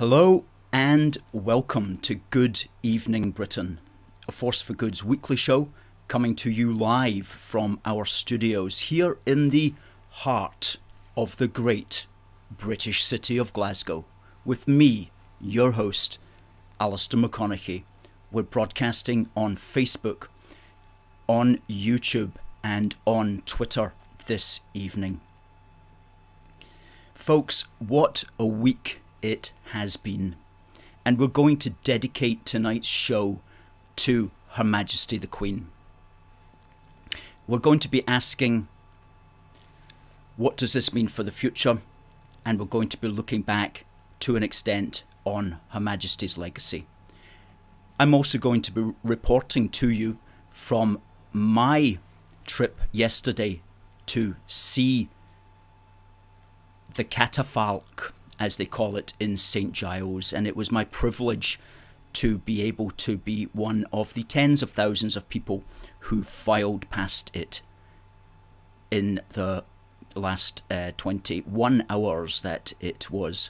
Hello and welcome to Good Evening Britain, a Force for Good's weekly show coming to you live from our studios here in the heart of the great British city of Glasgow, with me, your host, Alistair McConnachie. We're broadcasting on Facebook, on YouTube and on Twitter this evening. Folks, what a week it has been, and we're going to dedicate tonight's show to Her Majesty the Queen. We're going to be asking, what does this mean for the future? And we're going to be looking back to an extent on Her Majesty's legacy. I'm also going to be reporting to you from my trip yesterday to see the catafalque, as they call it, in St. Giles, and it was my privilege to be able to be one of the tens of thousands of people who filed past it in the last 21 hours that it was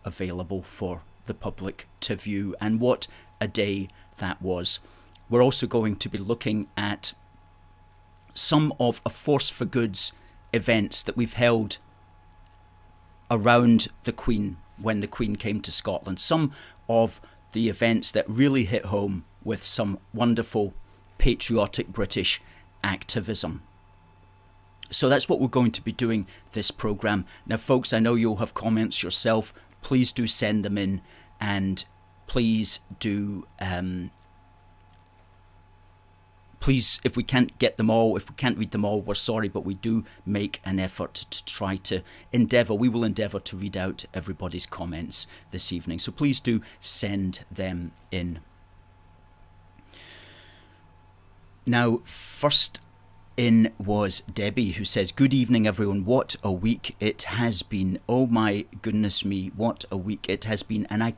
available for the public to view, and what a day that was. We're also going to be looking at some of a Force for Good's events that we've held around the Queen when the Queen came to Scotland. Some of the events that really hit home with some wonderful patriotic British activism. So that's what we're going to be doing this programme. Now folks, I know you'll have comments yourself. Please do send them in, and please do please, if we can't get them all, if we can't read them all, we're sorry, but we do make an effort to try to we will endeavour to read out everybody's comments this evening. So please do send them in. Now, first in was Debbie, who says, "Good evening, everyone. What a week it has been. Oh my goodness me, what a week it has been. And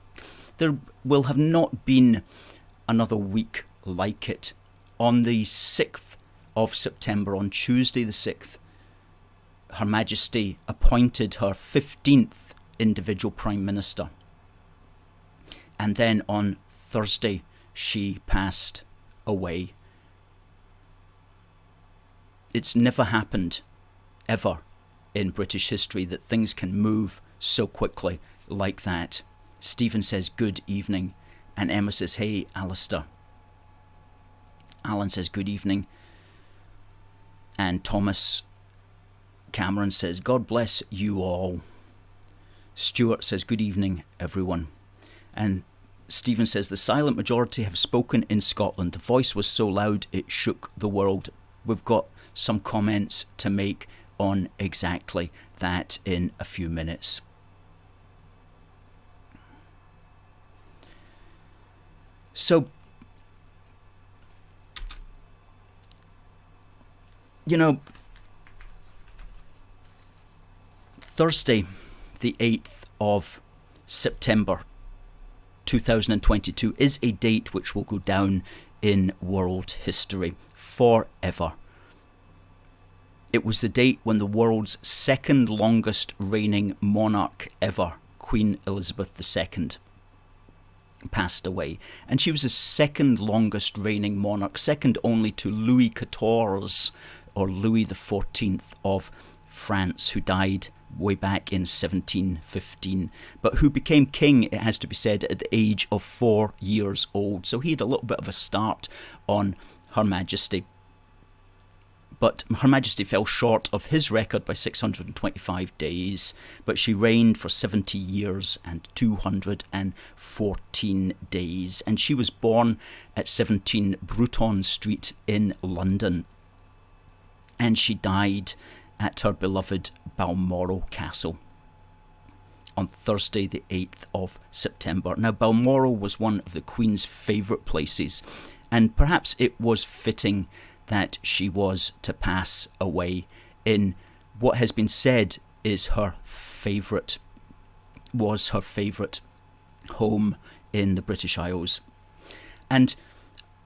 there will have not been another week like it." On the 6th of September, on Tuesday the 6th, Her Majesty appointed her 15th individual Prime Minister. And then on Thursday, she passed away. It's never happened, ever, in British history that things can move so quickly like that. Stephen says, "Good evening." And Emma says, "Hey, Alistair." Alan says, "Good evening." And Thomas Cameron says, "God bless you all." Stuart says, "Good evening, everyone." And Stephen says, "The silent majority have spoken in Scotland. The voice was so loud it shook the world." We've got some comments to make on exactly that in a few minutes. So, you know, Thursday, the 8th of September 2022 is a date which will go down in world history forever. It was the date when the world's second longest reigning monarch ever, Queen Elizabeth II, passed away. And she was the second longest reigning monarch, second only to Louis XIV, or Louis XIV of France, who died way back in 1715, but who became king, it has to be said, at the age of 4 years old. So he had a little bit of a start on Her Majesty. But Her Majesty fell short of his record by 625 days, but she reigned for 70 years and 214 days. And she was born at 17 Bruton Street in London. And she died at her beloved Balmoral Castle on Thursday the 8th of September. Now, Balmoral was one of the Queen's favourite places, and perhaps it was fitting that she was to pass away in what has been said is her favourite home in the British Isles. And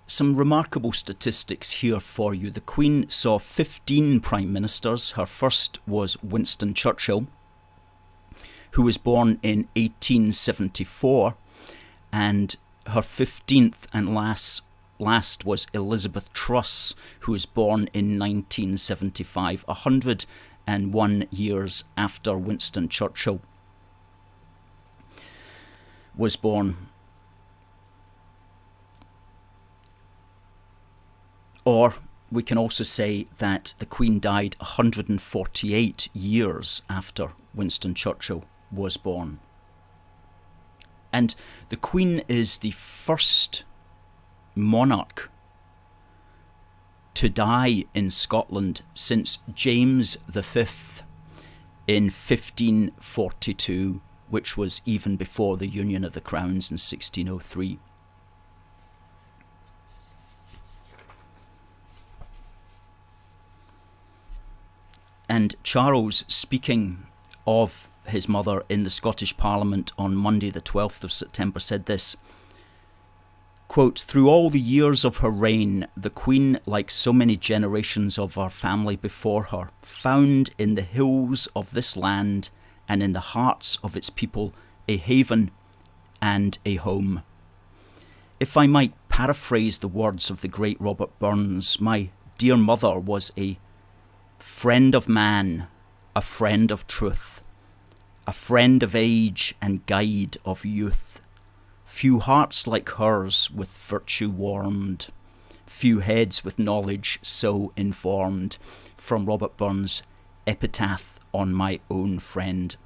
some remarkable statistics here for you. The Queen saw 15 Prime Ministers. Her first was Winston Churchill. who was born in 1874, and her 15th and last was Elizabeth Truss, who was born in 1975, 101 years after Winston Churchill was born. Or we can also say that the Queen died 148 years after Winston Churchill was born. And the Queen is the first monarch to die in Scotland since James V in 1542, which was even before the Union of the Crowns in 1603. And Charles, speaking of his mother in the Scottish Parliament on Monday the 12th of September, said this, quote, "Through all the years of her reign, the Queen, like so many generations of our family before her, found in the hills of this land and in the hearts of its people a haven and a home." If I might paraphrase the words of the great Robert Burns, my dear mother was a friend of man, a friend of truth, a friend of age and guide of youth. Few hearts like hers with virtue warmed, few heads with knowledge so informed. From Robert Burns' Epitaph on My Own Friend.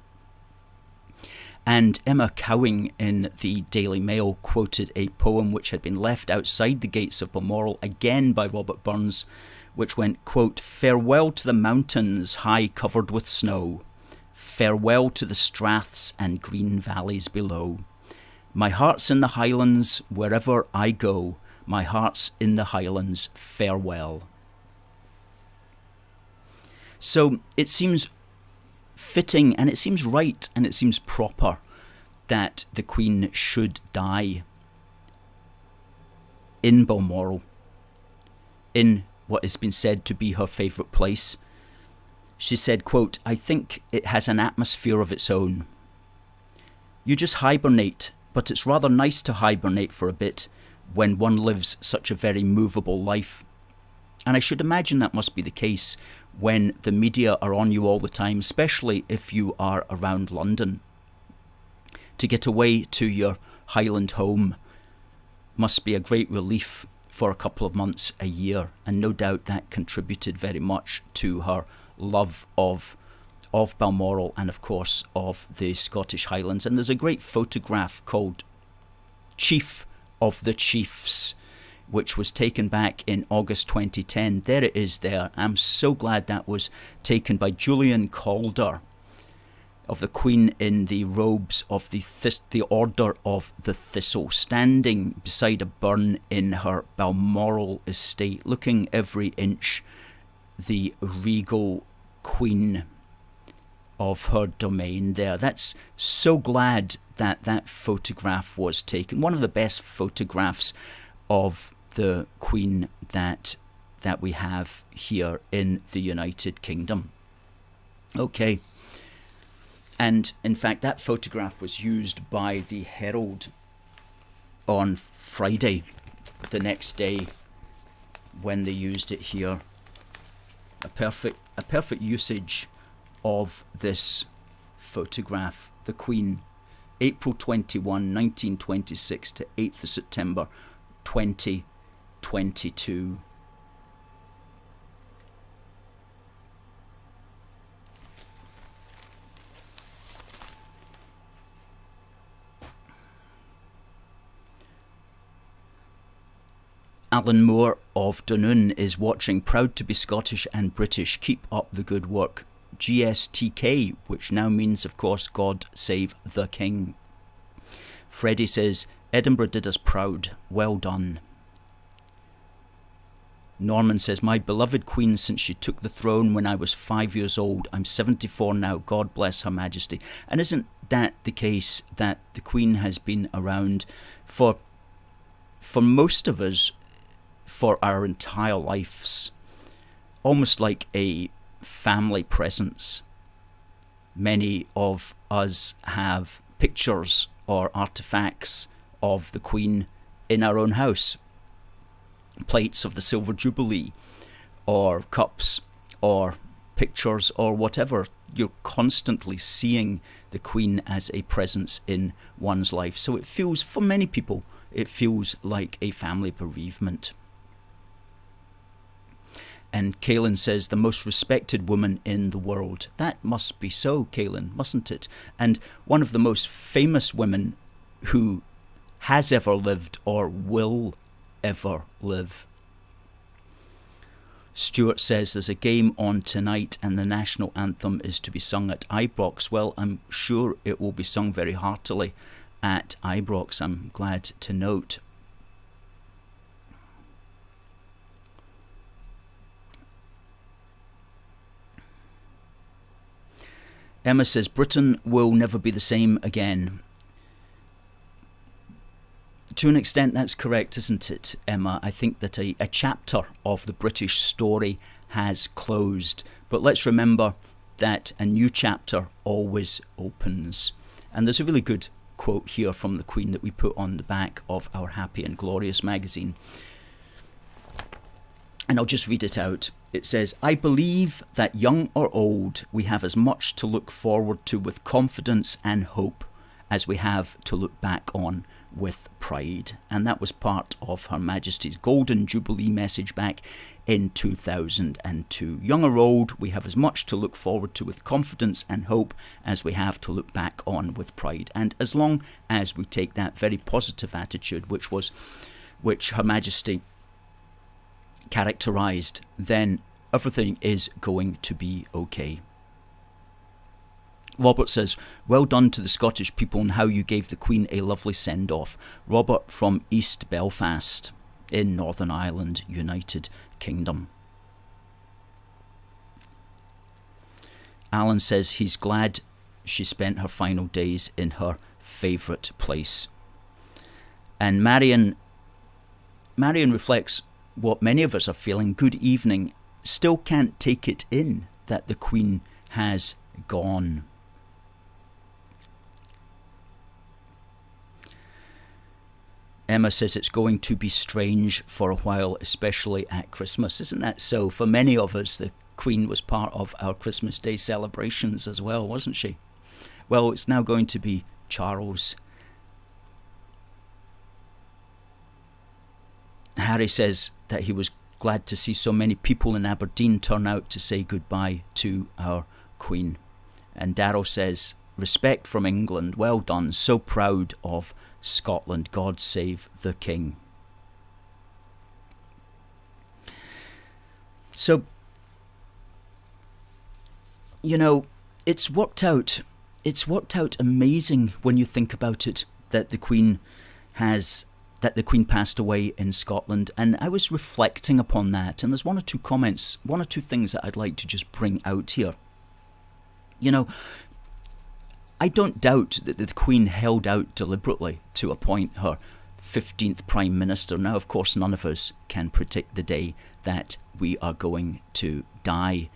And Emma Cowing in the Daily Mail quoted a poem which had been left outside the gates of Balmoral, again by Robert Burns, which went, quote, "Farewell to the mountains high covered with snow, farewell to the straths and green valleys below. My heart's in the Highlands wherever I go, my heart's in the Highlands, farewell." So it seems fitting, and it seems right, and it seems proper that the Queen should die in Balmoral, in what has been said to be her favourite place. She said, quote, "I think it has an atmosphere of its own. You just hibernate, but it's rather nice to hibernate for a bit when one lives such a very movable life. And I should imagine that must be the case when the media are on you all the time, especially if you are around London. To get away to your Highland home must be a great relief for a couple of months a year, and no doubt that contributed very much to her love of Balmoral and of course of the Scottish Highlands. And there's a great photograph called Chief of the Chiefs, which was taken back in August 2010. There it is there. I'm so glad that was taken by Julian Calder of the Queen in the robes of the Order of the Thistle, standing beside a burn in her Balmoral estate, looking every inch the regal Queen of her domain there. That's so glad that that photograph was taken. One of the best photographs of the Queen that we have here in the United Kingdom. Okay. And in fact, that photograph was used by the Herald on Friday, the next day, when they used it here. A perfect usage of this photograph. The Queen, April 21, 1926 to 8th of September 2022. Alan Moore of Dunoon is watching, proud to be Scottish and British. Keep up the good work. GSTK, which now means, of course, God Save the King. Freddie says, Edinburgh did us proud. Well done. Norman says, my beloved Queen since she took the throne when I was 5 years old. I'm 74 now. God bless Her Majesty. And isn't that the case, that the Queen has been around for most of us for our entire lives, almost like a family presence? Many of us have pictures or artefacts of the Queen in our own house. Plates of the Silver Jubilee, or cups, or pictures, or whatever. You're constantly seeing the Queen as a presence in one's life. So it feels, for many people, it feels like a family bereavement. And Kaylin says, the most respected woman in the world. That must be so, Kaylin, mustn't it? And one of the most famous women who has ever lived or will ever live. Stuart says, there's a game on tonight and the national anthem is to be sung at Ibrox. Well, I'm sure it will be sung very heartily at Ibrox, I'm glad to note. Emma says, Britain will never be the same again. To an extent, that's correct, isn't it, Emma? I think that a chapter of the British story has closed. But let's remember that a new chapter always opens. And there's a really good quote here from the Queen that we put on the back of our Happy and Glorious magazine. And I'll just read it out. It says, I believe that young or old, we have as much to look forward to with confidence and hope as we have to look back on with pride. And that was part of Her Majesty's Golden Jubilee message back in 2002. Young or old, we have as much to look forward to with confidence and hope as we have to look back on with pride. And as long as we take that very positive attitude, which Her Majesty characterised, then everything is going to be okay. Robert says, well done to the Scottish people on how you gave the Queen a lovely send-off. Robert from East Belfast in Northern Ireland, United Kingdom. Alan says he's glad she spent her final days in her favourite place. And Marion reflects what many of us are feeling. Good evening. Still can't take it in that the Queen has gone. Emma says it's going to be strange for a while, especially at Christmas. Isn't that so? For many of us, the Queen was part of our Christmas Day celebrations as well, wasn't she? Well, it's now going to be Charles. Harry says that he was glad to see so many people in Aberdeen turn out to say goodbye to our Queen. And Darryl says, respect from England, well done, so proud of Scotland, God save the King. So, you know, it's worked out amazing when you think about it, that the Queen passed away in Scotland. And I was reflecting upon that, and there's one or two things that I'd like to just bring out here. You know, I don't doubt that the Queen held out deliberately to appoint her 15th Prime Minister. Now, of course, none of us can predict the day that we are going to die,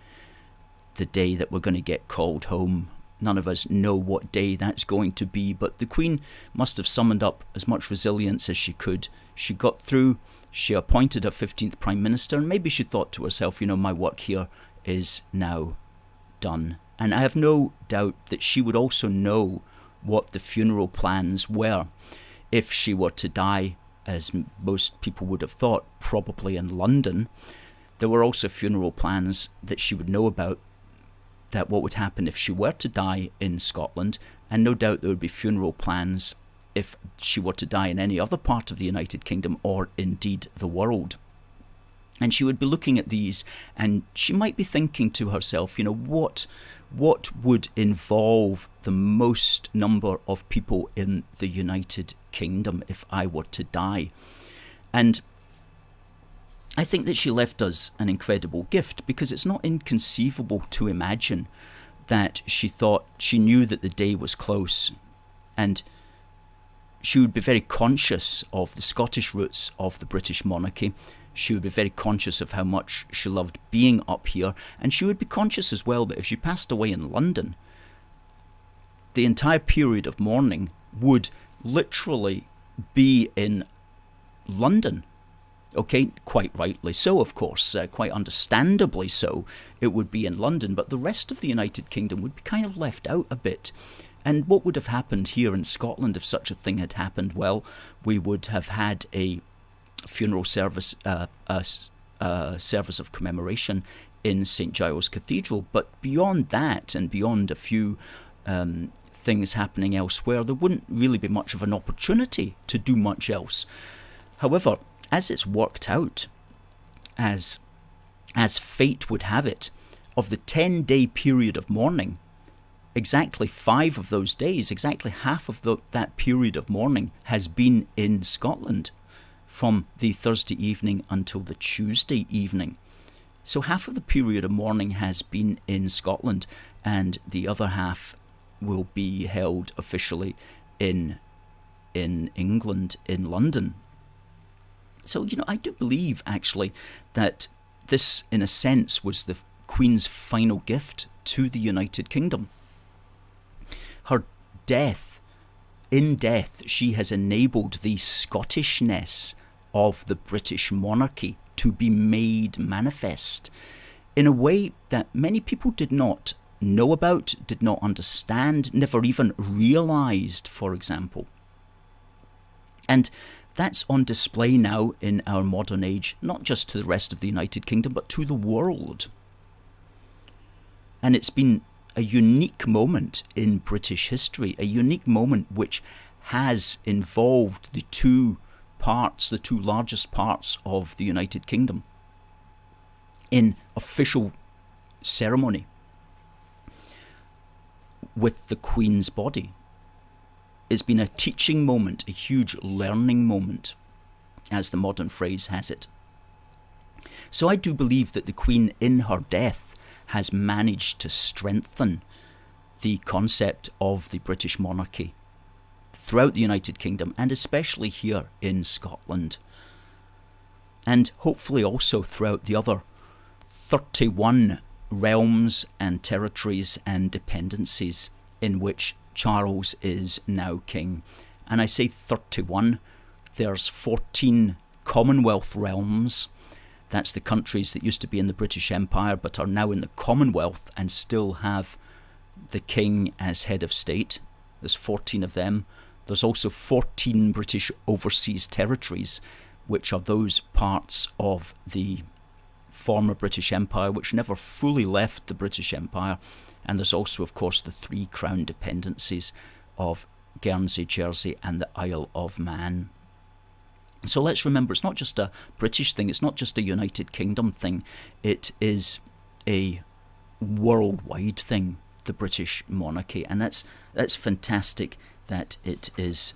the day that we're going to get called home. None of us know what day that's going to be, but the Queen must have summoned up as much resilience as she could. She got through, she appointed her 15th Prime Minister, and maybe she thought to herself, you know, my work here is now done. And I have no doubt that she would also know what the funeral plans were. If she were to die, as most people would have thought, probably in London, there were also funeral plans that she would know about, that what would happen if she were to die in Scotland, and no doubt there would be funeral plans if she were to die in any other part of the United Kingdom or indeed the world. And she would be looking at these, and she might be thinking to herself, you know, what would involve the most number of people in the United Kingdom if I were to die? And I think that she left us an incredible gift, because it's not inconceivable to imagine that she knew that the day was close, and she would be very conscious of the Scottish roots of the British monarchy. She would be very conscious of how much she loved being up here, and she would be conscious as well that if she passed away in London, the entire period of mourning would literally be in London. Okay, quite rightly so, of course, quite understandably so, it would be in London, but the rest of the United Kingdom would be kind of left out a bit. And what would have happened here in Scotland if such a thing had happened? Well, we would have had a funeral service, service of commemoration in St Giles Cathedral, but beyond that, and beyond a few things happening elsewhere, there wouldn't really be much of an opportunity to do much else. However, as it's worked out, as fate would have it, of the 10-day period of mourning, exactly 5 of those days, exactly half of that period of mourning has been in Scotland, from the Thursday evening until the Tuesday evening. So half of the period of mourning has been in Scotland, and the other half will be held officially in England, in London. So, I do believe, actually, that this, in a sense, was the Queen's final gift to the United Kingdom. Her death, in death, she has enabled the Scottishness of the British monarchy to be made manifest in a way that many people did not know about, did not understand, never even realised, for example. And that's on display now in our modern age, not just to the rest of the United Kingdom, but to the world. And it's been a unique moment in British history, a unique moment which has involved the two largest parts of the United Kingdom in official ceremony with the Queen's body. It's been a teaching moment, a huge learning moment, as the modern phrase has it. So I do believe that the Queen, in her death, has managed to strengthen the concept of the British monarchy throughout the United Kingdom, and especially here in Scotland. And hopefully also throughout the other 31 realms and territories and dependencies in which Charles is now king. And I say 31, there's 14 Commonwealth realms. That's the countries that used to be in the British Empire but are now in the Commonwealth and still have the king as head of state. There's 14 of them. There's also 14 British overseas territories, which are those parts of the former British Empire which never fully left the British Empire. And there's also, of course, the 3 crown dependencies of Guernsey, Jersey and the Isle of Man. So let's remember, it's not just a British thing, it's not just a United Kingdom thing, it is a worldwide thing, the British monarchy, and that's fantastic that it is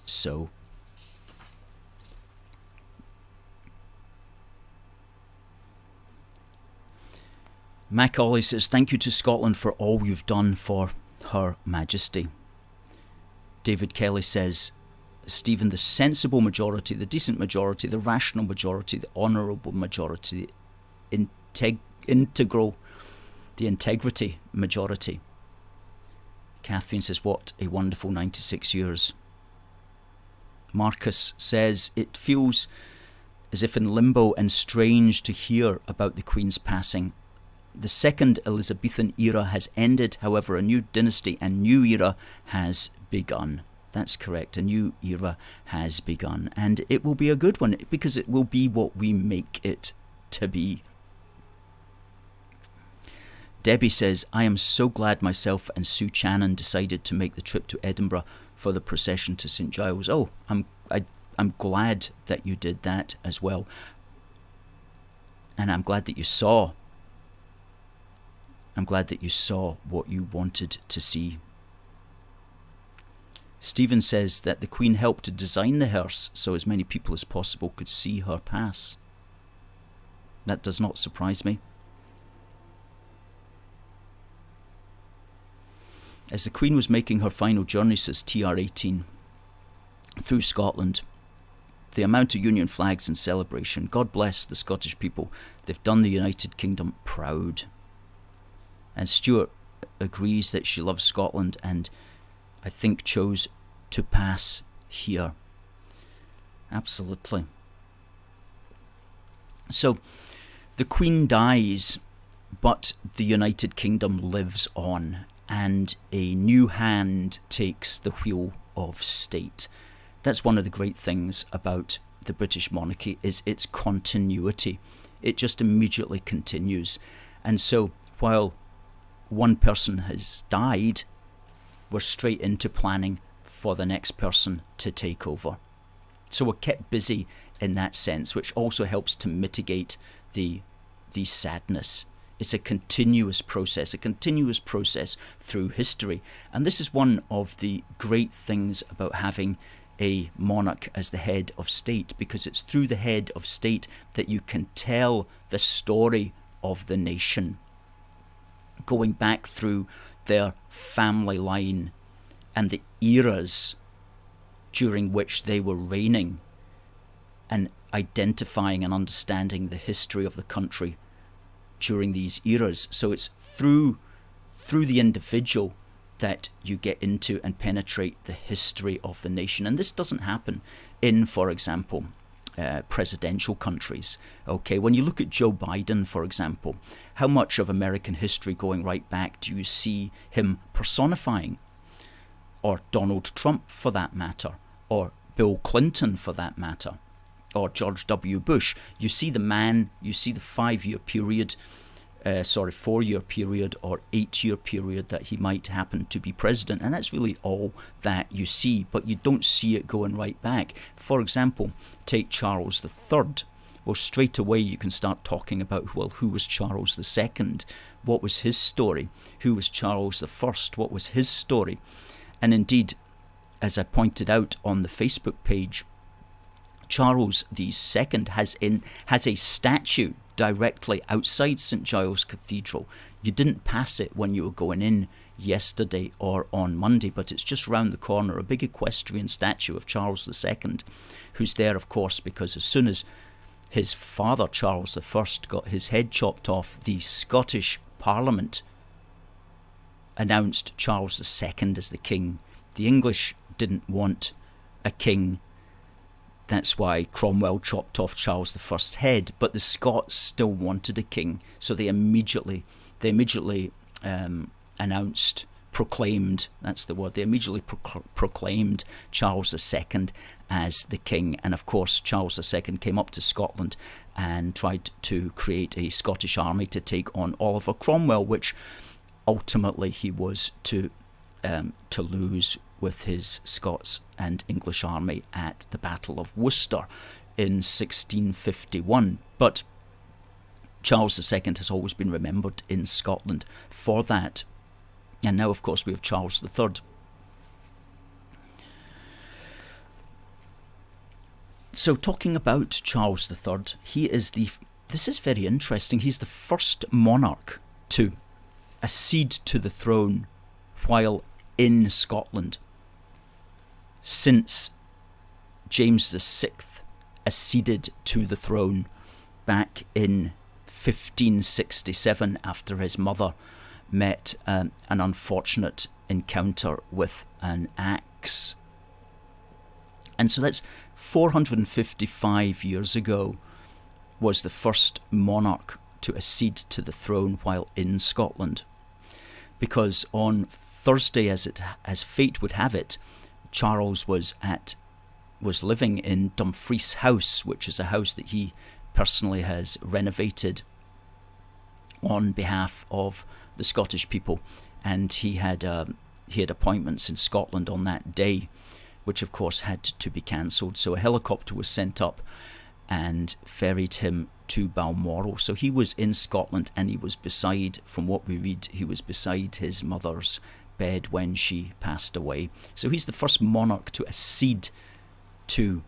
so. Mac Ollie says, thank you to Scotland for all you've done for Her Majesty. David Kelly says, Stephen, the sensible majority, the decent majority, the rational majority, the honourable majority, the integrity majority. Catherine says, what a wonderful 96 years. Marcus says, it feels as if in limbo and strange to hear about the Queen's passing. The second Elizabethan era has ended, however, a new dynasty and new era has begun. That's correct, a new era has begun, and it will be a good one because it will be what we make it to be. Debbie says, I am so glad myself and Sue Channon decided to make the trip to Edinburgh for the procession to St Giles. Oh, I'm glad that you did that as well, and I'm glad that you saw what you wanted to see. Stephen says that the Queen helped to design the hearse so as many people as possible could see her pass. That does not surprise me. As the Queen was making her final journey, says TR18, through Scotland, the amount of Union flags and celebration, God bless the Scottish people, they've done the United Kingdom proud. And Stuart agrees that she loves Scotland, and I think chose to pass here. Absolutely. So the Queen dies, but the United Kingdom lives on, and a new hand takes the wheel of state. That's one of the great things about the British monarchy, is its continuity. It just immediately continues. And so while one person has died, we're straight into planning for the next person to take over. So we're kept busy in that sense, which also helps to mitigate the sadness. It's a continuous process through history. And this is one of the great things about having a monarch as the head of state, because it's through the head of state that you can tell the story of the nation, going back through their family line and the eras during which they were reigning, and identifying and understanding the history of the country during these eras. So it's through the individual that you get into and penetrate the history of the nation. And this doesn't happen in, for example, presidential countries. Okay, when you look at Joe Biden, for example, how much of American history going right back do you see him personifying? Or Donald Trump, for that matter, or Bill Clinton, for that matter, or George W. Bush. You see the man, you see the 5-year period, 4-year period or 8-year period that he might happen to be president, and that's really all that you see, but you don't see it going right back. For example, take Charles III. Well, straight away you can start talking about, well, who was Charles II? What was his story? Who was Charles I? What was his story? And indeed, as I pointed out on the Facebook page, Charles II has a statue directly outside St Giles Cathedral. You didn't pass it when you were going in yesterday or on Monday, but it's just round the corner, a big equestrian statue of Charles II, who's there, of course, because as soon as his father, Charles I, got his head chopped off, the Scottish Parliament announced Charles II as the king. The English didn't want a king. That's why Cromwell chopped off Charles I's head, but the Scots still wanted a king, so they immediately proclaimed Charles II as the king. And of course, Charles II came up to Scotland and tried to create a Scottish army to take on Oliver Cromwell, which ultimately he was to lose with his Scots and English army at the Battle of Worcester in 1651. But Charles II has always been remembered in Scotland for that. And now, of course, we have Charles III. So talking about Charles III, this is very interesting, he's the first monarch to accede to the throne while in Scotland since James VI acceded to the throne back in 1567 after his mother met an unfortunate encounter with an axe. And so that's 455 years ago was the first monarch to accede to the throne while in Scotland. Because on Thursday, as fate would have it, Charles was living in Dumfries House, which is a house that he personally has renovated on behalf of the Scottish people, and he had appointments in Scotland on that day, which of course had to be cancelled. So a helicopter was sent up and ferried him to Balmoral. So he was in Scotland, and he was beside, from what we read, he was beside his mother's bed when she passed away. So he's the first monarch to accede to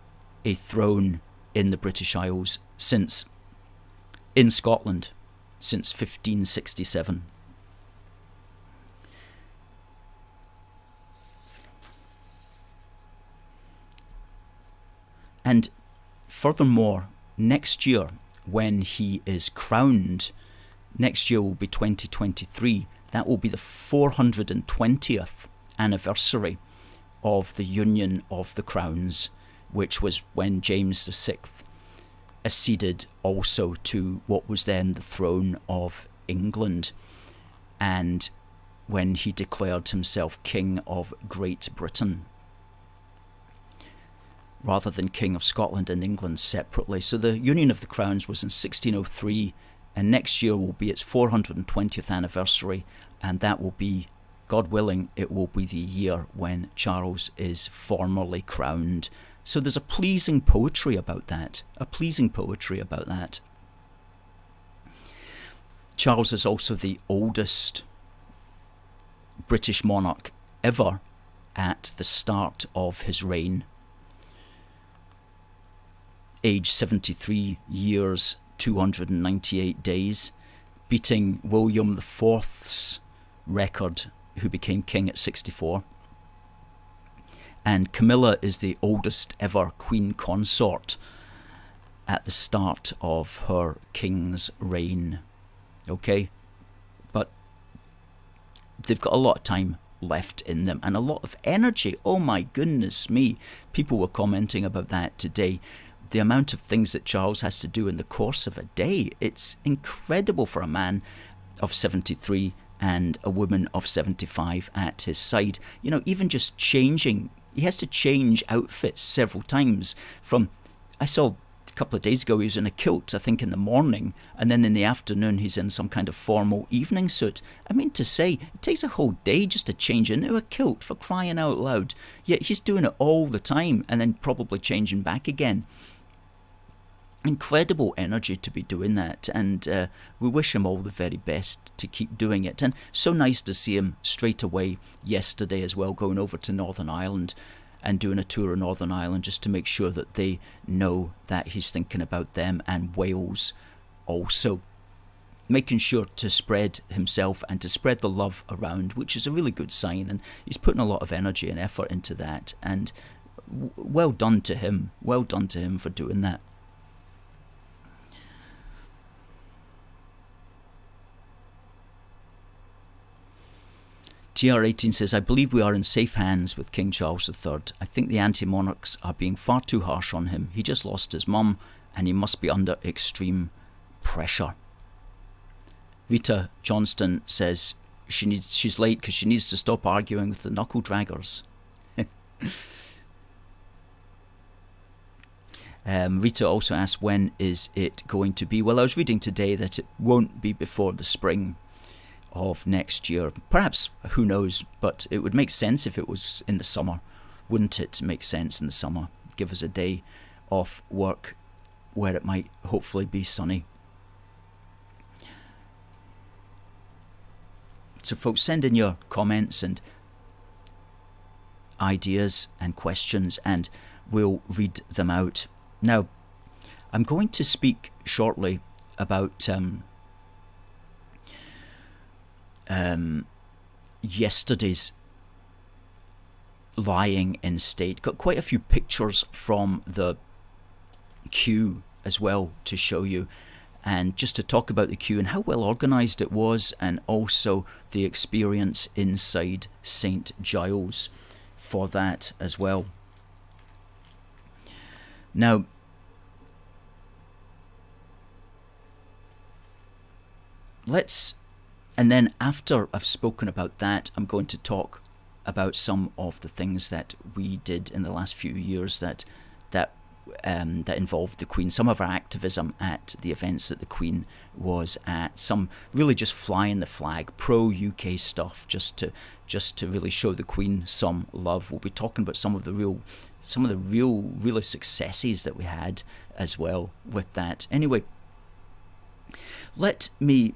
a throne in the British Isles in Scotland since 1567. And furthermore, next year when he is crowned, next year will be 2023, That will be the 420th anniversary of the union of the crowns, which was when James VI acceded also to what was then the throne of England, and when he declared himself King of Great Britain, rather than King of Scotland and England separately. So the union of the crowns was in 1603, and next year will be its 420th anniversary, and that will be, God willing, it will be the year when Charles is formally crowned. So there's a pleasing poetry about that. Charles is also the oldest British monarch ever at the start of his reign. Age 73 years, 298 days, beating William IV's record, who became king at 64. And Camilla is the oldest ever queen consort at the start of her king's reign. Okay? But they've got a lot of time left in them and a lot of energy. Oh my goodness me. People were commenting about that today. The amount of things that Charles has to do in the course of a day, it's incredible for a man of 73 and a woman of 75 at his side. You know, even just changing, he has to change outfits several times. I saw a couple of days ago he was in a kilt, I think in the morning, and then in the afternoon he's in some kind of formal evening suit. I mean to say, it takes a whole day just to change into a kilt, for crying out loud. Yet he's doing it all the time and then probably changing back again. Incredible energy to be doing that, and we wish him all the very best to keep doing it. And so nice to see him straight away yesterday as well, going over to Northern Ireland and doing a tour of Northern Ireland just to make sure that they know that he's thinking about them, and Wales also, making sure to spread himself and to spread the love around, which is a really good sign, and he's putting a lot of energy and effort into that, and well done to him for doing that. TR18 says, I believe we are in safe hands with King Charles III. I think the anti-monarchs are being far too harsh on him. He just lost his mum and he must be under extreme pressure. Rita Johnston says she's late because she needs to stop arguing with the knuckle draggers. Rita also asked, when is it going to be? Well, I was reading today that it won't be before the spring of next year. Perhaps, who knows, but it would make sense if it was in the summer. Wouldn't it make sense in the summer? Give us a day off work where it might hopefully be sunny. So folks, send in your comments and ideas and questions and we'll read them out. Now, I'm going to speak shortly about yesterday's lying in state. Got quite a few pictures from the queue as well to show you, and just to talk about the queue and how well organised it was, and also the experience inside St Giles for that as well. Now, and then after I've spoken about that, I'm going to talk about some of the things that we did in the last few years that involved the Queen. Some of our activism at the events that the Queen was at. Some really just flying the flag, pro-UK stuff, just to really show the Queen some love. We'll be talking about some of the real successes that we had as well with that. Anyway, let me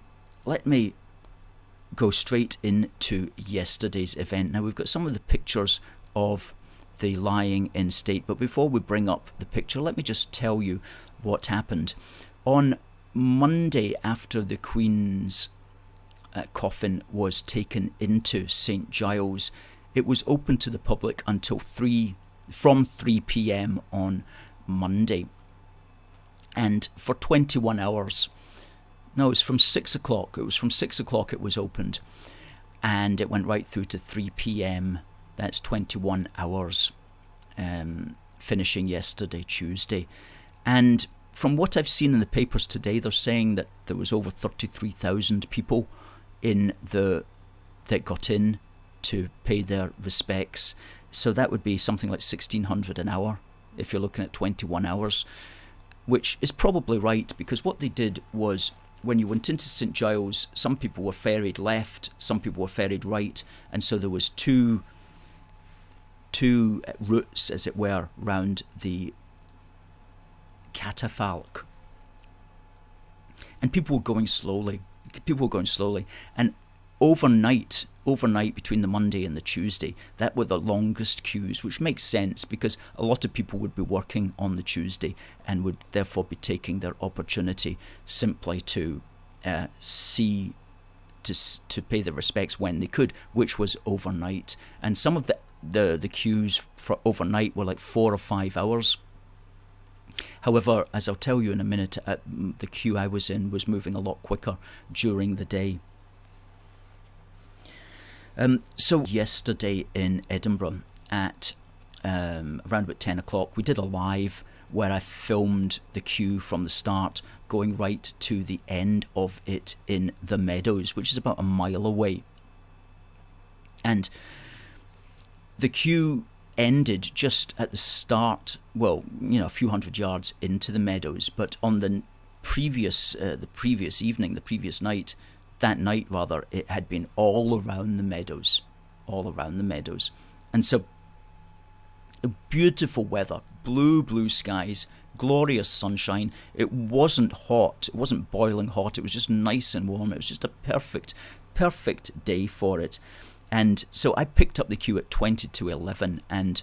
go straight into yesterday's event. Now, we've got some of the pictures of the lying in state, but before we bring up the picture, let me just tell you what happened. On Monday, after the Queen's coffin was taken into St Giles, it was open to the public until from 3 p.m. on Monday, and for 21 hours. No, it was from 6 o'clock. It was from 6 o'clock it was opened. and it went right through to 3 p.m. That's 21 hours, finishing yesterday, Tuesday. And from what I've seen in the papers today, they're saying that there was over 33,000 people that got in to pay their respects. So that would be something like 1,600 an hour if you're looking at 21 hours, which is probably right, because what they did was, when you went into St Giles, some people were ferried left, some people were ferried right, and so there was two routes, as it were, round the catafalque, and people were going slowly. And overnight between the Monday and the Tuesday, that were the longest queues, which makes sense because a lot of people would be working on the Tuesday and would therefore be taking their opportunity simply to pay their respects when they could, which was overnight. And some of the queues for overnight were like 4 or 5 hours. However, as I'll tell you in a minute, the queue I was in was moving a lot quicker during the day. So yesterday in Edinburgh at around about 10 o'clock, we did a live where I filmed the queue from the start going right to the end of it in the Meadows, which is about a mile away. And the queue ended just at the start, well, a few hundred yards into the Meadows, but on the previous night, it had been all around the Meadows. And so, beautiful weather, blue skies, glorious sunshine. It wasn't hot, it wasn't boiling hot, it was just nice and warm. It was just a perfect day for it. And so I picked up the queue at 20 to 11, and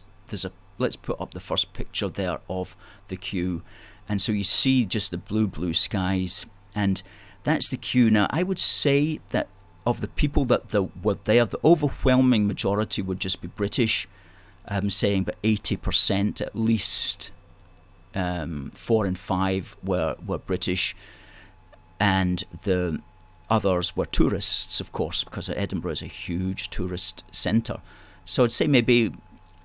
let's put up the first picture there of the queue. And so you see just the blue skies, and that's the queue. Now, I would say that of the people that were there, the overwhelming majority would just be British. I'm saying about 80% at least, 4 and 5 were British, and the others were tourists, of course, because Edinburgh is a huge tourist centre. So I'd say maybe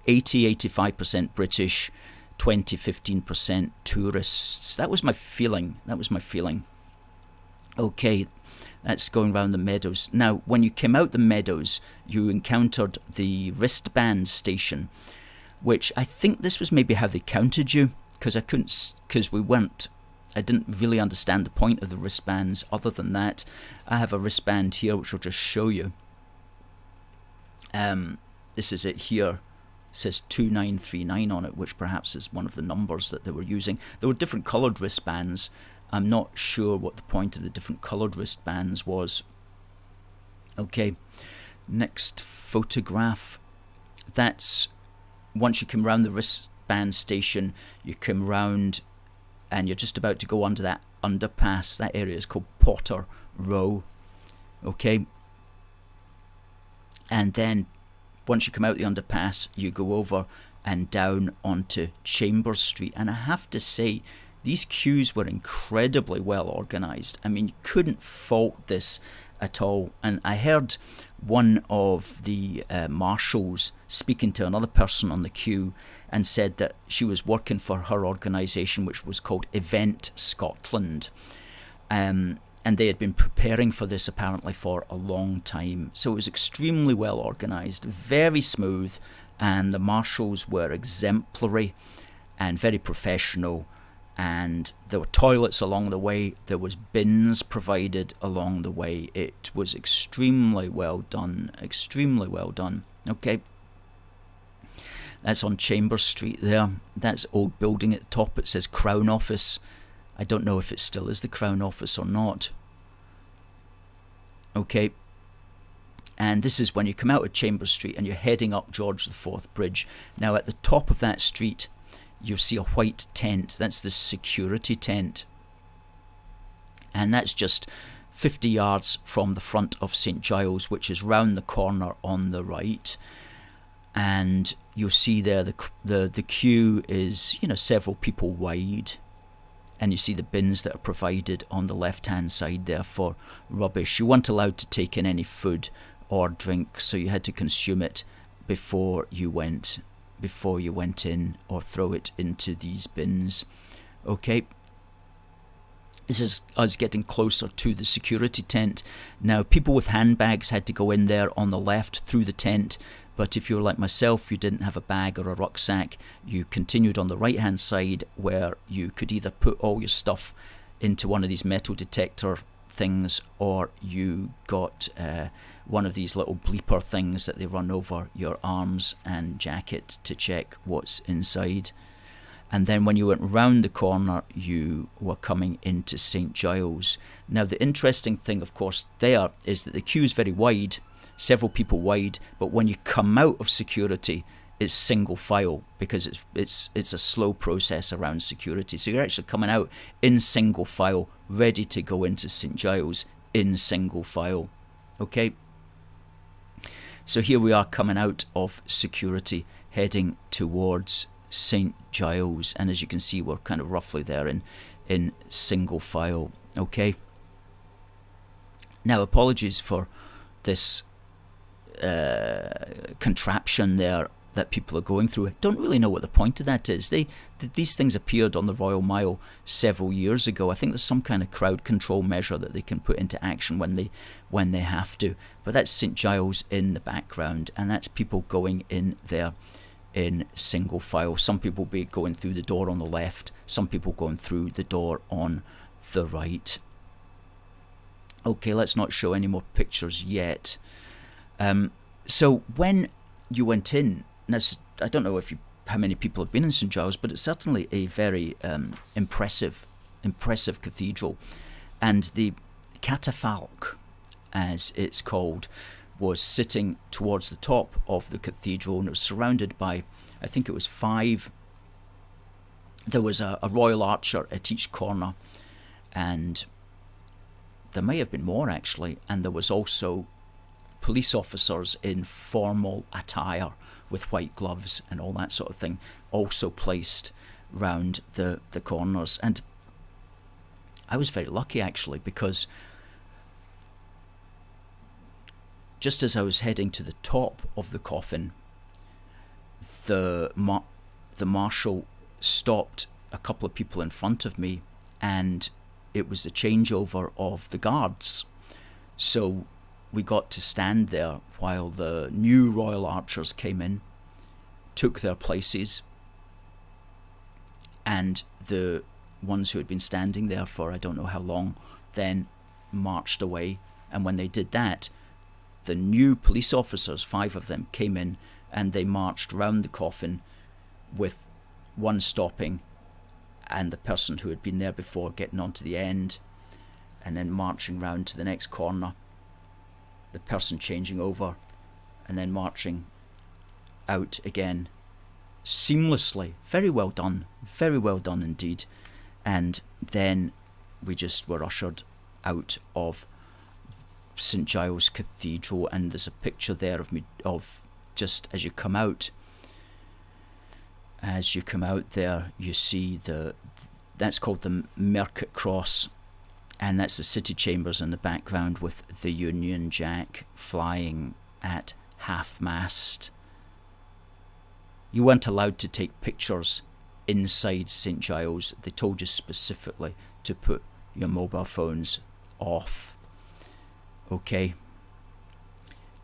80-85% British, 20-15% tourists. That was my feeling. Okay, that's going round the Meadows. Now, when you came out the Meadows, you encountered the wristband station, which I think this was maybe how they counted you, because I didn't really understand the point of the wristbands. Other than that, I have a wristband here which I'll just show you. This is it here. It says 2939 on it, which perhaps is one of the numbers that they were using. There were different coloured wristbands. I'm not sure what the point of the different coloured wristbands was. Okay, next photograph. That's once you come round the wristband station, you come round and you're just about to go under that underpass. That area is called Potter Row. Okay. And then once you come out the underpass, you go over and down onto Chambers Street. And I have to say, these queues were incredibly well organised. I mean, you couldn't fault this at all. And I heard one of the marshals speaking to another person on the queue and said that she was working for her organisation, which was called Event Scotland. And they had been preparing for this apparently for a long time. So it was extremely well organised, very smooth, and the marshals were exemplary and very professional. And there were toilets along the way, there was bins provided along the way. It was extremely well done. Okay, that's on Chambers Street there. That's old building at the top. It says Crown Office. I don't know if it still is the Crown Office or not. Okay, and this is when you come out of Chambers Street and you're heading up George IV Bridge. Now at the top of that street, you'll see a white tent. That's the security tent. And that's just 50 yards from the front of St Giles, which is round the corner on the right. And you'll see there the queue is, several people wide. And you see the bins that are provided on the left-hand side there for rubbish. You weren't allowed to take in any food or drink, so you had to consume it before you went in, or throw it into these bins. Okay. This is us getting closer to the security tent. Now, people with handbags had to go in there on the left through the tent, but if you were like myself, you didn't have a bag or a rucksack, you continued on the right hand side, where you could either put all your stuff into one of these metal detector things, or you got one of these little bleeper things that they run over your arms and jacket to check what's inside. And then when you went round the corner, you were coming into St Giles. Now, the interesting thing, of course, there is that the queue is very wide, several people wide, but when you come out of security, it's single file, because it's a slow process around security. So you're actually coming out in single file, ready to go into St Giles in single file. Okay? So here we are coming out of security, heading towards St Giles, and as you can see, we're kind of roughly there in single file. Okay. Now, apologies for this contraption there that people are going through. I don't really know what the point of that is. These things appeared on the Royal Mile several years ago. I think there's some kind of crowd control measure that they can put into action when they have to. But that's St Giles in the background, and that's people going in there in single file. Some people will be going through the door on the left, some people going through the door on the right. Okay, let's not show any more pictures yet. So when you went in, now I don't know how many people have been in St Giles, but it's certainly a very impressive cathedral, and the catafalque, as it's called, was sitting towards the top of the cathedral, and it was surrounded by, I think it was 5. There was a royal archer at each corner, and there may have been more actually, and there was also police officers in formal attire with white gloves and all that sort of thing, also placed round the corners. And I was very lucky actually, because just as I was heading to the top of the coffin, the marshal stopped a couple of people in front of me, and it was the changeover of the guards. So we got to stand there while the new royal archers came in, took their places, and the ones who had been standing there for I don't know how long then marched away. And when they did that, the new police officers, 5 of them, came in, and they marched round the coffin, with one stopping and the person who had been there before getting onto the end, and then marching round to the next corner, the person changing over, and then marching out again seamlessly. Very well done indeed. And then we just were ushered out of St Giles Cathedral, and there's a picture there of me, of just as you come out there, you see that's called the Mercat Cross, and that's the city chambers in the background with the Union Jack flying at half-mast. You weren't allowed to take pictures inside St Giles. They told you specifically to put your mobile phones off. Okay,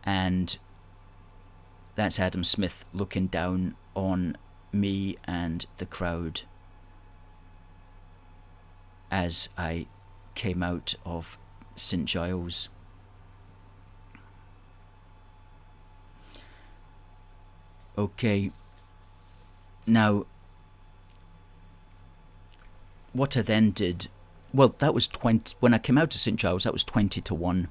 and that's Adam Smith looking down on me and the crowd as I came out of St Giles. Okay, now what I then did, well, that was 20, when I came out of St Giles, that was 20 to 1.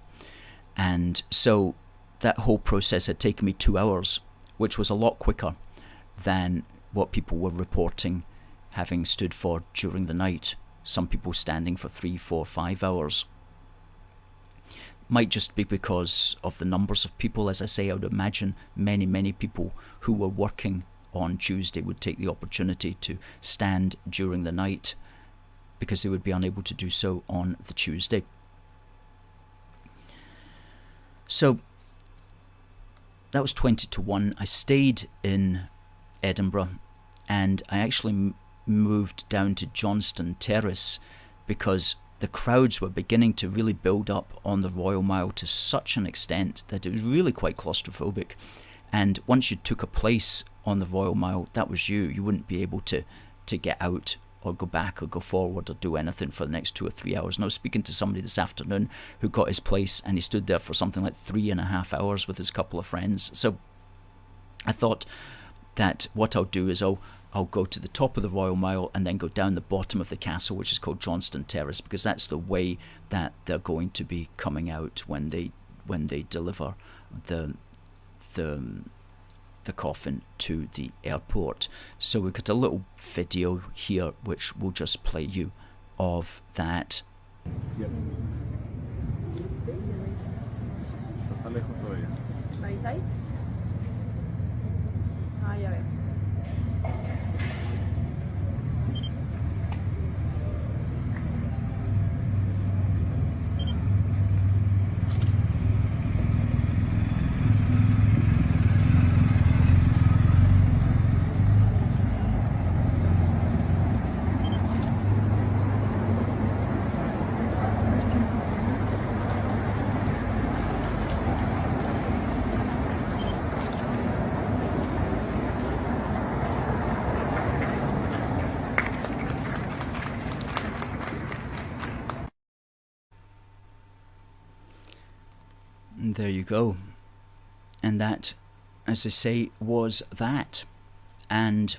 And so that whole process had taken me 2 hours, which was a lot quicker than what people were reporting having stood for during the night. Some people standing for 3, 4, 5 hours. Might just be because of the numbers of people. As I say, I would imagine many people who were working on Tuesday would take the opportunity to stand during the night, because they would be unable to do so on the Tuesday. So that was 20 to 1. I stayed in Edinburgh, and I actually moved down to Johnston Terrace because the crowds were beginning to really build up on the Royal Mile to such an extent that it was really quite claustrophobic. And once you took a place on the Royal Mile, that was you. You wouldn't be able to get out or go back or go forward or do anything for the next 2 or 3 hours. And I was speaking to somebody this afternoon who got his place, and he stood there for something like 3.5 hours with his couple of friends. So I thought that what I'll do is I'll go to the top of the Royal Mile and then go down the bottom of the castle, which is called Johnston Terrace, because that's the way that they're going to be coming out when they deliver the coffin to the airport. So we've got a little video here which we'll just play you of that. Yep. And there you go. And that, as I say, was that. And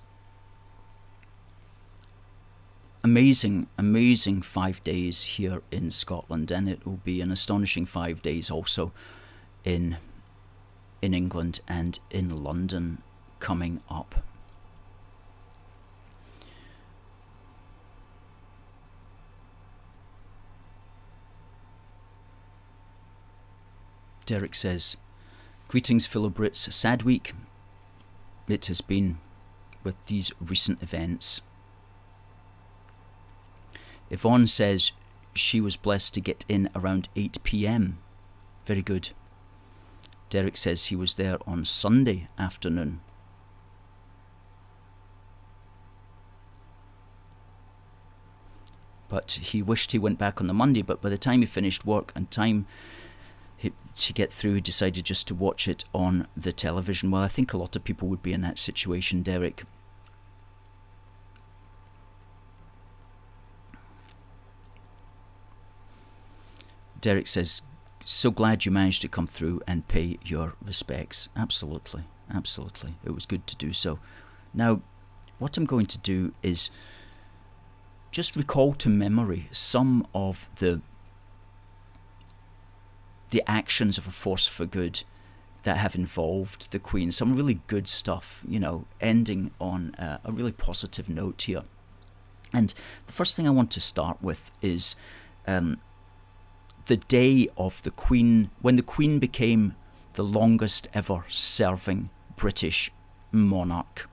amazing 5 days here in Scotland, and it will be an astonishing 5 days also in England and in London coming up. Derek says, greetings fellow Brits, sad week it has been with these recent events. Yvonne says she was blessed to get in around 8 p.m. Very good. Derek says he was there on Sunday afternoon. But he wished he went back on the Monday, but by the time he finished work and time to get through, he decided just to watch it on the television. Well, I think a lot of people would be in that situation, Derek. Derek says, so glad you managed to come through and pay your respects. Absolutely, absolutely. It was good to do so. Now, what I'm going to do is just recall to memory some of the actions of a force for good that have involved the Queen. Some really good stuff, you know, ending on a really positive note here. And the first thing I want to start with is the day of the Queen, when the Queen became the longest ever serving British monarch.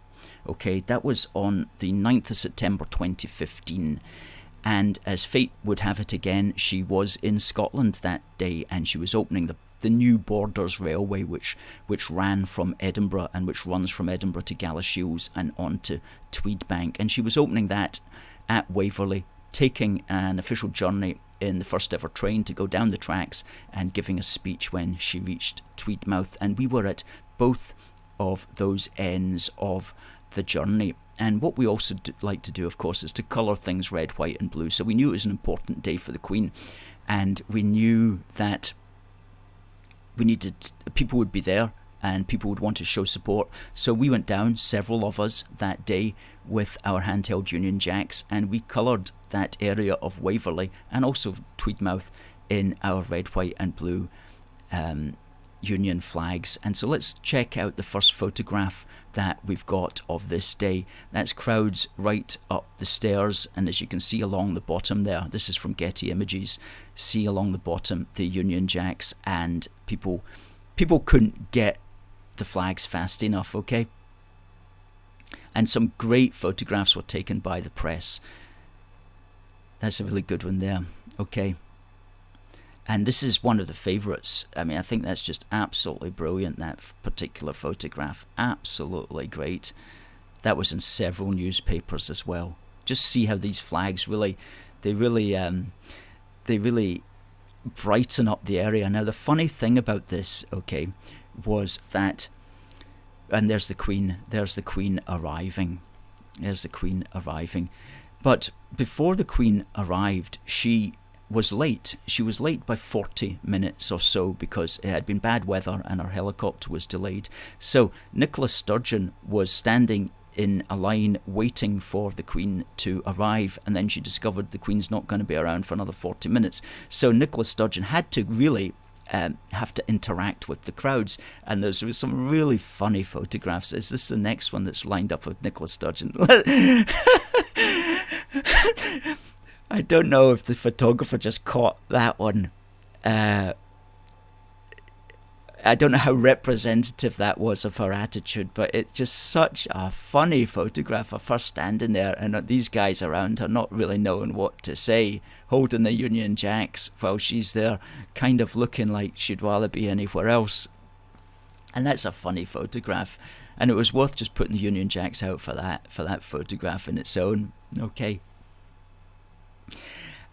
Okay, that was on the 9th of September 2015. And as fate would have it again, she was in Scotland that day, and she was opening the new Borders Railway, which ran from Edinburgh and which runs from Edinburgh to Galashiels and on to Tweedbank. And she was opening that at Waverley, taking an official journey in the first ever train to go down the tracks and giving a speech when she reached Tweedmouth. And we were at both of those ends of the journey. And what we also like to do, of course, is to colour things red, white and blue. So we knew it was an important day for the Queen, and we knew that we needed, people would be there and people would want to show support. So we went down, several of us, that day with our handheld Union Jacks, and we coloured that area of Waverley and also Tweedmouth in our red, white and blue Union flags. And so let's check out the first photograph that we've got of this day. That's crowds right up the stairs, and as you can see along the bottom there, this is from Getty Images, see along the bottom the Union Jacks, and people couldn't get the flags fast enough, okay? And some great photographs were taken by the press. That's a really good one there, okay? And this is one of the favourites. I mean, I think that's just absolutely brilliant, that particular photograph. Absolutely great. That was in several newspapers as well. Just see how these flags really brighten up the area. Now, the funny thing about this, okay, was that, and there's the Queen arriving. There's the Queen arriving. But before the Queen arrived, she was late. She was late by 40 minutes or so because it had been bad weather and her helicopter was delayed. So Nicola Sturgeon was standing in a line waiting for the Queen to arrive, and then she discovered the Queen's not going to be around for another 40 minutes. So Nicola Sturgeon had to really have to interact with the crowds, and there's some really funny photographs. Is this the next one that's lined up with Nicola Sturgeon? I don't know if the photographer just caught that one. I don't know how representative that was of her attitude, but it's just such a funny photograph of her standing there and these guys around her not really knowing what to say, holding the Union Jacks while she's there kind of looking like she'd rather be anywhere else. And that's a funny photograph, and it was worth just putting the Union Jacks out for that photograph in its own. Okay.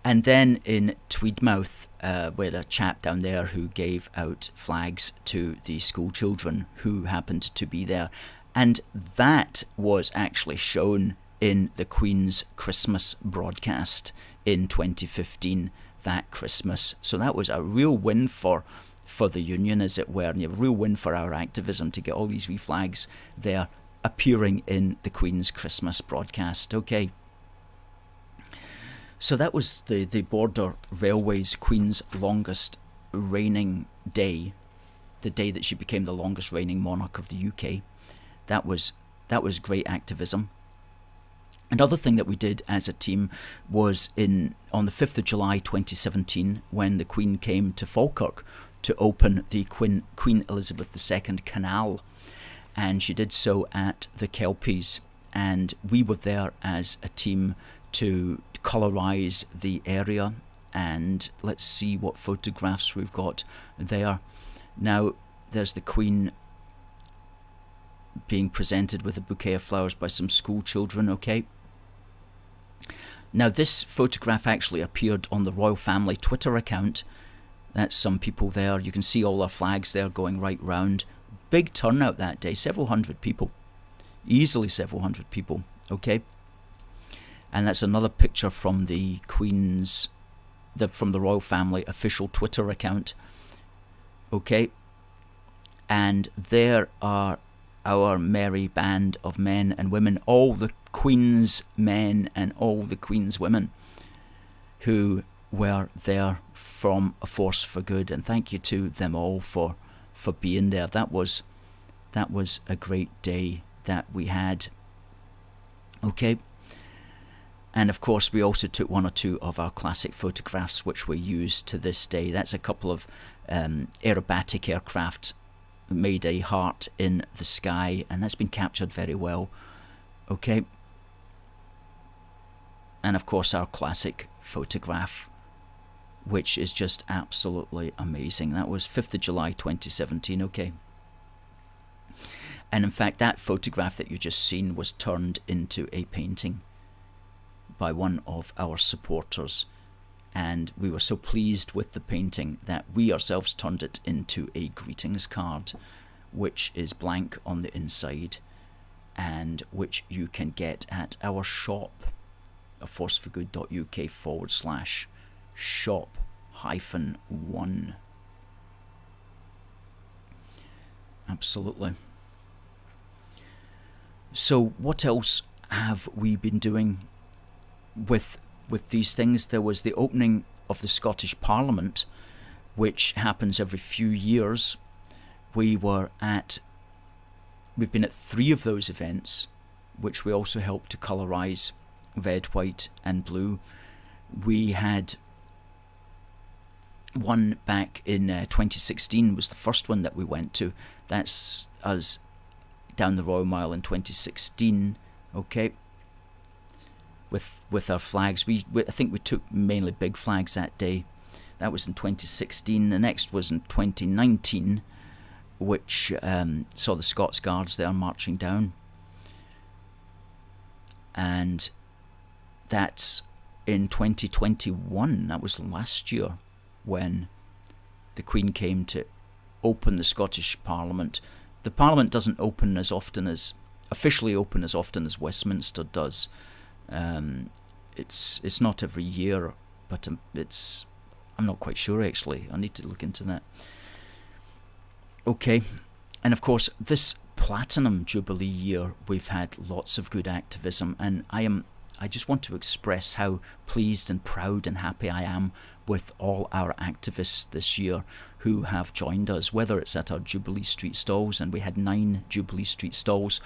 And then in Tweedmouth, we had a chap down there who gave out flags to the school children who happened to be there. And that was actually shown in the Queen's Christmas broadcast in 2015, that Christmas. So that was a real win for the Union, as it were, and a real win for our activism to get all these wee flags there appearing in the Queen's Christmas broadcast. Okay. So that was the Border Railways Queen's longest reigning day, the day that she became the longest reigning monarch of the UK. That was great activism. Another thing that we did as a team was on the 5th of July 2017, when the Queen came to Falkirk to open the Queen Elizabeth II Canal, and she did so at the Kelpies, and we were there as a team to colorise the area. And let's see what photographs we've got there. Now there's the Queen being presented with a bouquet of flowers by some school children. Okay, now this photograph actually appeared on the Royal Family Twitter account. That's some people there. You can see all our flags there going right round. Big turnout that day, several hundred people, easily several hundred people. Okay. And that's another picture from the Queen's, from the Royal Family official Twitter account. Okay. And there are our merry band of men and women, all the Queen's men and all the Queen's women who were there from A Force for Good. And thank you to them all for being there. That was a great day that we had. Okay. And of course, we also took one or two of our classic photographs, which we use to this day. That's a couple of aerobatic aircraft made a heart in the sky, and that's been captured very well. Okay. And of course, our classic photograph, which is just absolutely amazing. That was 5th of July 2017. Okay. And in fact, that photograph that you just seen was turned into a painting by one of our supporters, and we were so pleased with the painting that we ourselves turned it into a greetings card, which is blank on the inside, and which you can get at our shop, aforceforgood.uk/shop-1. Absolutely. So what else have we been doing with these things? There was the opening of the Scottish Parliament, which happens every few years. We've been at 3 of those events, which we also helped to colorise red, white and blue. We had one back in 2016 was the first one that we went to. That's us down the Royal Mile in 2016. Okay. With our flags, I think we took mainly big flags that day. That was in 2016. The next was in 2019, which saw the Scots Guards there marching down. And that's in 2021, that was last year, when the Queen came to open the Scottish Parliament. The Parliament doesn't open as often as, officially open as often as Westminster does. It's not every year, but I'm not quite sure actually. I need to look into that. Okay, and of course this Platinum Jubilee year we've had lots of good activism, and I just want to express how pleased and proud and happy I am with all our activists this year who have joined us, whether it's at our Jubilee Street stalls, and we had 9 Jubilee Street stalls.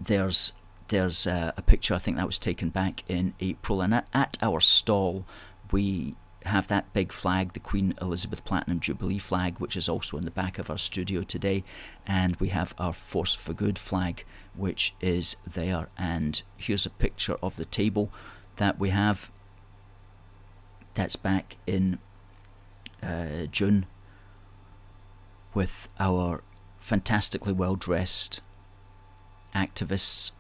There's a picture, I think that was taken back in April, and at our stall we have that big flag, the Queen Elizabeth Platinum Jubilee flag, which is also in the back of our studio today, and we have our Force for Good flag, which is there. And here's a picture of the table that we have. That's back in June, with our fantastically well dressed activists.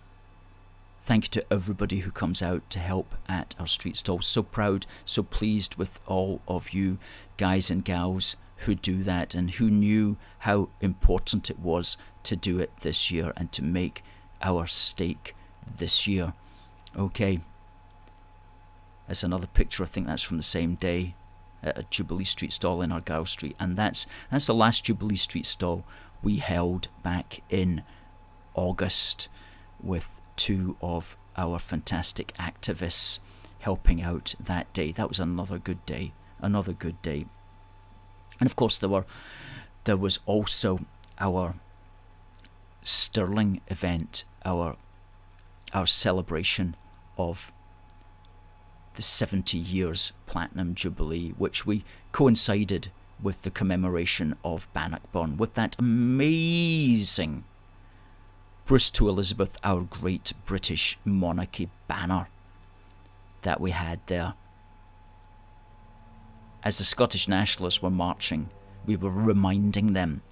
Thank you to everybody who comes out to help at our street stalls. So proud, so pleased with all of you guys and gals who do that, and who knew how important it was to do it this year and to make our stake this year. Okay, that's another picture, I think that's from the same day, at a Jubilee Street stall in Argyle Street, and that's the last Jubilee Street stall we held back in August, with 2 of our fantastic activists helping out that day. That was another good day, another good day. And of course there was also our Stirling event, our celebration of the 70 years Platinum Jubilee, which we coincided with the commemoration of Bannockburn, with that amazing Bruce to Elizabeth, our great British monarchy banner that we had there. As the Scottish nationalists were marching, we were reminding them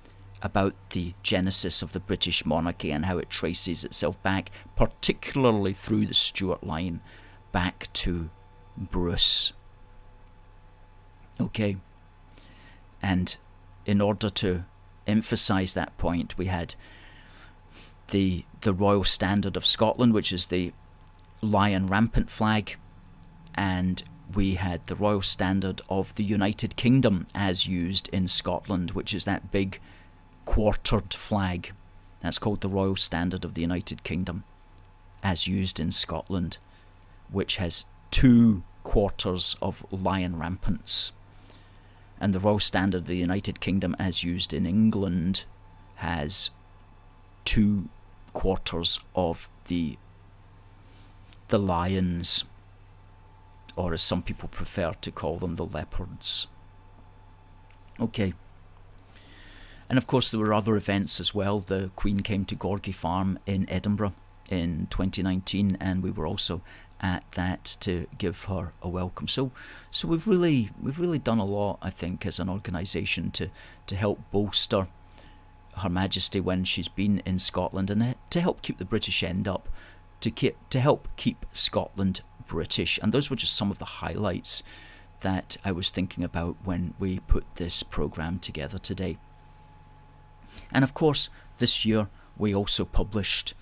about the genesis of the British monarchy and how it traces itself back, particularly through the Stuart line, back to Bruce. Okay, and in order to emphasise that point, we had the Royal Standard of Scotland, which is the Lion Rampant flag, and we had the Royal Standard of the United Kingdom as used in Scotland, which is that big quartered flag. That's called the Royal Standard of the United Kingdom as used in Scotland, which has 2 quarters of lion rampants. And the Royal Standard of the United Kingdom as used in England has 2 quarters of the lions, or as some people prefer to call them, the leopards. Okay. And of course there were other events as well. The Queen came to Gorgie Farm in Edinburgh in 2019, and we were also at that to give her a welcome. So we've really done a lot, I think, as an organisation to help bolster Her Majesty when she's been in Scotland, and to help keep the British end up, to help keep Scotland British. And those were just some of the highlights that I was thinking about when we put this programme together today. And of course this year we also published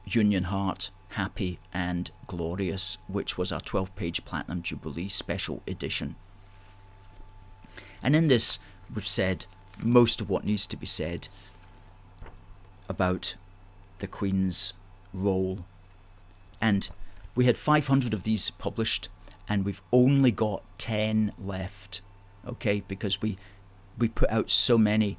Union Heart, Happy and Glorious, which was our 12-page Platinum Jubilee special edition. And in this we've said most of what needs to be said about the Queen's role. And we had 500 of these published, and we've only got 10 left, okay, because we put out so many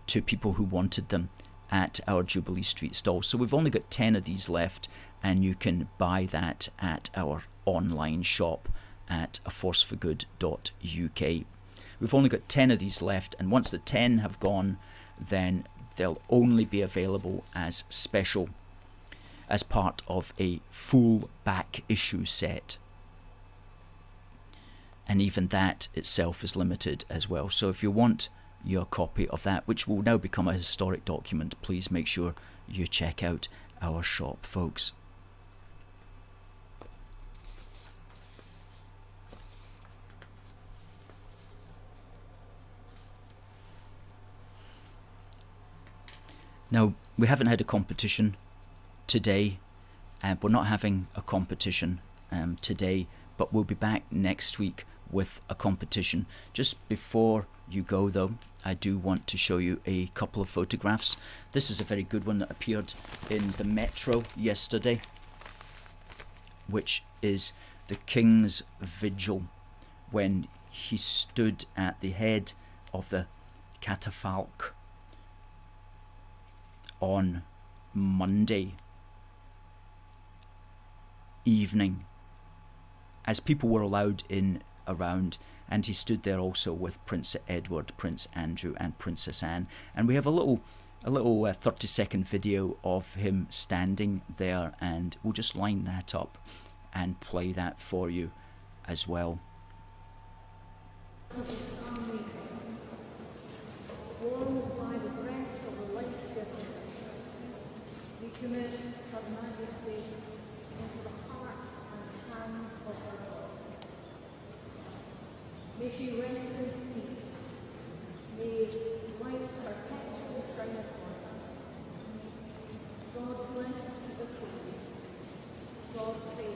to people who wanted them at our Jubilee Street stall. So we've only got 10 of these left, and you can buy that at our online shop at aforceforgood.uk. We've only got 10 of these left, and once the 10 have gone, then they'll only be available as special, as part of a full back issue set. and even that itself is limited as well. So if you want your copy of that, which will now become a historic document, please make sure you check out our shop, folks. Now, we haven't had a competition today, we're not having a competition today, but we'll be back next week with a competition. Just before you go though, I do want to show you a couple of photographs. This is a very good one that appeared in the Metro yesterday, which is the King's Vigil when he stood at the head of the catafalque on Monday evening, as people were allowed in around, and he stood there also with Prince Edward, Prince Andrew and Princess Anne, and we have a little 30-second video of him standing there, and we'll just line that up and play that for you as well. Commit Her Majesty into the heart and hands of her God. May she rest in peace. May light perpetually shine upon her. God bless the Queen. God save the Queen.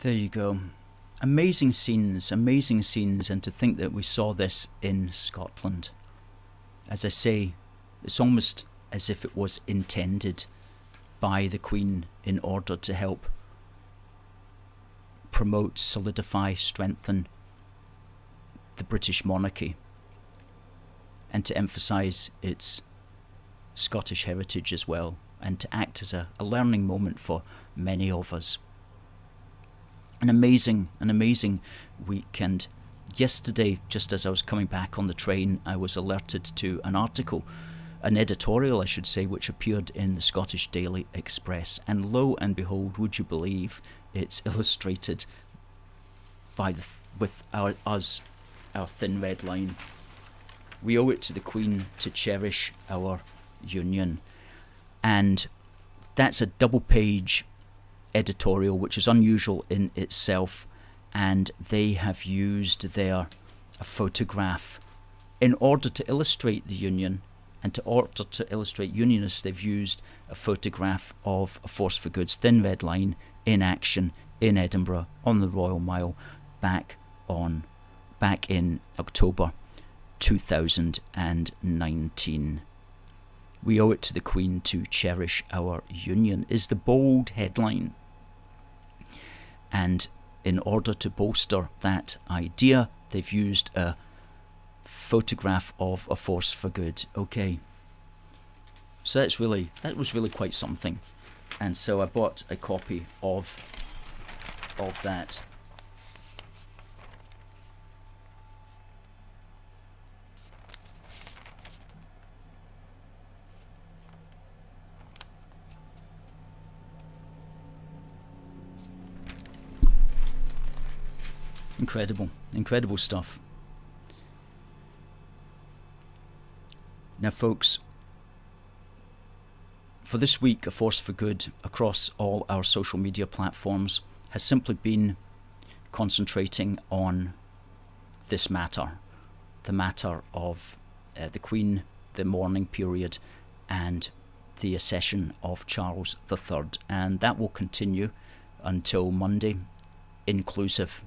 There you go. Amazing scenes, and to think that we saw this in Scotland. As I say, it's almost as if it was intended by the Queen in order to help promote, solidify, strengthen the British monarchy, and to emphasise its Scottish heritage as well, and to act as a learning moment for many of us. An amazing week, and yesterday, just as I was coming back on the train, I was alerted to an article, an editorial I should say, which appeared in the Scottish Daily Express, and lo and behold, would you believe, it's illustrated by with our thin red line. We owe it to the Queen to cherish our union, and that's a double page editorial, which is unusual in itself, and they have used there a photograph in order to illustrate the union, and to order to illustrate unionists. They've used a photograph of a Force for Good's Thin Red Line in action in Edinburgh on the Royal Mile back in October 2019. We owe it to the Queen to cherish our union is the bold headline. And in order to bolster that idea, they've used a photograph of a Force for Good. Okay, so that was really quite something, and so I bought a copy of that. Incredible stuff. Now folks, for this week, A Force for Good across all our social media platforms has simply been concentrating on this matter, the matter of the Queen, the mourning period, and the accession of Charles III, and that will continue until Monday inclusive.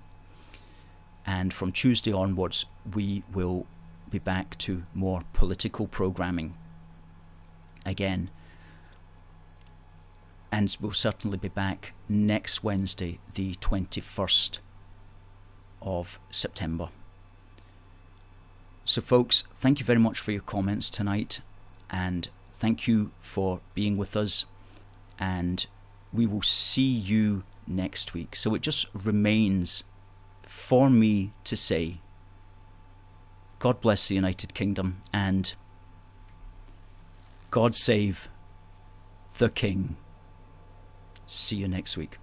And from Tuesday onwards, we will be back to more political programming again. and we'll certainly be back next Wednesday, the 21st of September. So folks, thank you very much for your comments tonight, and thank you for being with us, and we will see you next week. So it just remains for me to say, God bless the United Kingdom, and God save the King. See you next week.